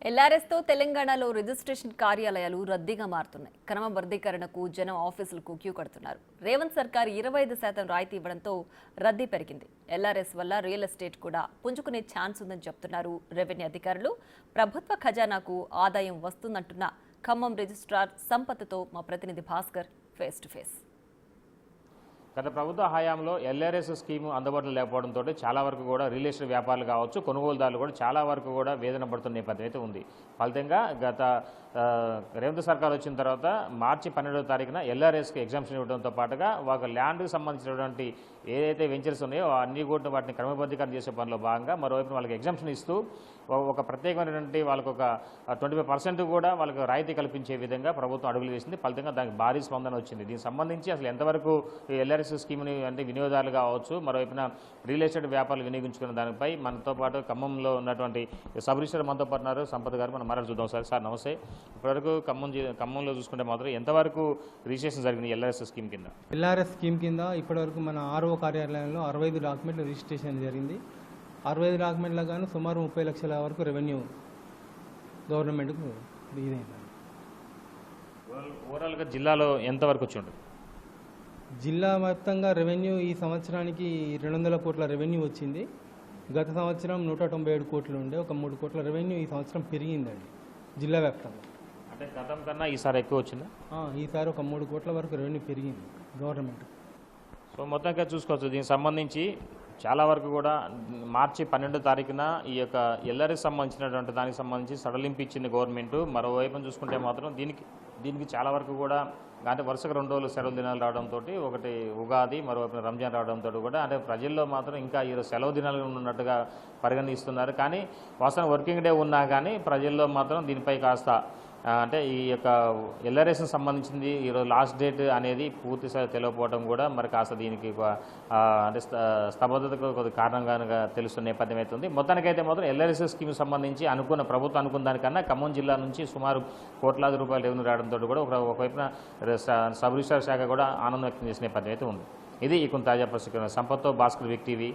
ఎల్ఆర్ఎస్తో తెలంగాణలో రిజిస్ట్రేషన్ కార్యాలయాలు రద్దీగా మారుతున్నాయి. క్రమబద్ధీకరణకు జనం ఆఫీసులకు క్యూ కడుతున్నారు. రేవంత్ సర్కార్ 25% రాయితీ ఇవ్వడంతో రద్దీ పెరిగింది. ఎల్ఆర్ఎస్ వల్ల రియల్ ఎస్టేట్ కూడా పుంజుకునే ఛాన్స్ ఉందని చెప్తున్నారు రెవెన్యూ అధికారులు. ప్రభుత్వ ఖజానాకు ఆదాయం వస్తుందంటున్న ఖమ్మం రిజిస్ట్రార్ సంపత్తో మా ప్రతినిధి భాస్కర్ ఫేస్ టు ఫేస్. గత ప్రభుత్వ హయాంలో ఎల్ఆర్ఎస్ స్కీము అందుబాటులో లేకపోవడంతో చాలా వరకు కూడా రియల్ ఎస్టేట్ వ్యాపారులు కావచ్చు, కొనుగోలుదారులు కూడా చాలా వరకు కూడా వేదన పడుతున్న నేపథ్యం అయితే ఉంది. ఫలితంగా గత రేవంత్ సర్కార్ వచ్చిన తర్వాత మార్చి 12వ తారీఖున ఎల్ఆర్ఎస్కి ఎగ్జామ్షన్ ఇవ్వడంతో పాటుగా ఒక ల్యాండ్కి సంబంధించినటువంటి ఏదైతే వెంచర్స్ ఉన్నాయో అన్ని కూడా వాటిని క్రమబద్ధీకరణ చేసే పనిలో భాగంగా మరోవైపు వాళ్ళకి ఎగ్జామ్షన్ ఇస్తూ ఒక ప్రత్యేకమైనటువంటి వాళ్ళకు ఒక 25% కూడా వాళ్ళకు రాయితీ కల్పించే విధంగా ప్రభుత్వం అడుగులు వేసింది. ఫలితంగా దానికి భారీ స్పందన వచ్చింది. దీనికి సంబంధించి అసలు ఎంతవరకు ఎల్ఆర్ఎస్ స్కీమ్ని అంటే వినియోగదారులు కావచ్చు, మరోవైపున రియల్ ఎస్టేట్ వ్యాపారాలు వినియోగించుకున్న దానిపై మనతో పాటు ఖమ్మంలో ఉన్నటువంటి సబ్ రిజిస్టర్ మనతో పాటు ఉన్నారు సంపత్ గారు. మనం మరొక చూద్దాం. సార్ నమస్తే. ఇప్పటివరకు ఖమ్మంలో చూసుకుంటే మాత్రం ఎంతవరకు రిజిస్ట్రేషన్ జరిగింది ఎల్ఆర్ఎస్ స్కీమ్ కింద? ఎల్ఆర్ఎస్ స్కీమ్ కింద ఇప్పటివరకు మన ఆర్ఓ కార్యాలయంలో 65 డాక్యుమెంట్లు రిజిస్ట్రేషన్ జరిగింది. 65 డాక్యుమెంట్లకు గాను సుమారు 30 లక్షల వరకు రెవెన్యూ గవర్నమెంట్కు ఇదైంది. ఓవరాల్గా జిల్లాలో ఎంతవరకు వచ్చి ఉంటుంది? జిల్లా వ్యాప్తంగా రెవెన్యూ ఈ సంవత్సరానికి 200 కోట్ల రెవెన్యూ వచ్చింది. గత సంవత్సరం 197 కోట్లు ఉండే, ఒక 3 కోట్ల రెవెన్యూ ఈ సంవత్సరం పెరిగిందండి జిల్లా వ్యాప్తంగా. అంటే గతం కన్నా ఈసారి ఎక్కువ వచ్చిందా? ఈసారి ఒక 3 కోట్ల వరకు రెవెన్యూ పెరిగింది గవర్నమెంట్. సో మొత్తంగా చూసుకోవచ్చు. దీనికి సంబంధించి చాలా వరకు కూడా మార్చి 12వ తారీఖున ఈ యొక్క ఎల్ఆర్ఎస్ సంబంధించినటువంటి దానికి సంబంధించి సడలింపు ఇచ్చింది గవర్నమెంట్. మరోవైపు చూసుకుంటే మాత్రం దీనికి చాలా వరకు కూడా అంటే వరుసగా 2 రోజులు సెలవు దినాలు రావడంతో, ఒకటి ఉగాది, మరోవైపు రంజాన్ రావడంతో కూడా అంటే ప్రజల్లో మాత్రం ఇంకా ఈరోజు సెలవు దినాలు ఉన్నట్టుగా పరిగణిస్తున్నారు. కానీ వాస్తవం వర్కింగ్ డే ఉన్నా కానీ ప్రజల్లో మాత్రం దీనిపై కాస్త అంటే ఈ యొక్క ఎల్ఆర్ఎస్కి సంబంధించింది ఈరోజు లాస్ట్ డేట్ అనేది పూర్తిసారి తెలియకపోవడం కూడా మరి కాస్త దీనికి అంటే స్తబ్దతకు కొద్ది కారణంగా తెలుస్తున్న నేపథ్యం అయితే ఉంది. మొత్తానికైతే మాత్రం ఎల్ఆర్ఎస్ స్కీమ్కి సంబంధించి ప్రభుత్వం అనుకున్న దానికన్నా ఖమ్మం జిల్లా నుంచి సుమారు కోట్లాది రూపాయలు రెవెన్యూ రావడంతో కూడా ఒకవైపున సబ్ రిజిస్ట్రార్ శాఖ కూడా ఆనందం వ్యక్తం చేసిన నేపథ్యం అయితే ఉంది. ఇది ఈ కొంత తాజా పరిస్థితి. సంపత్తో భాస్కర్, బిగ్ టీవీ.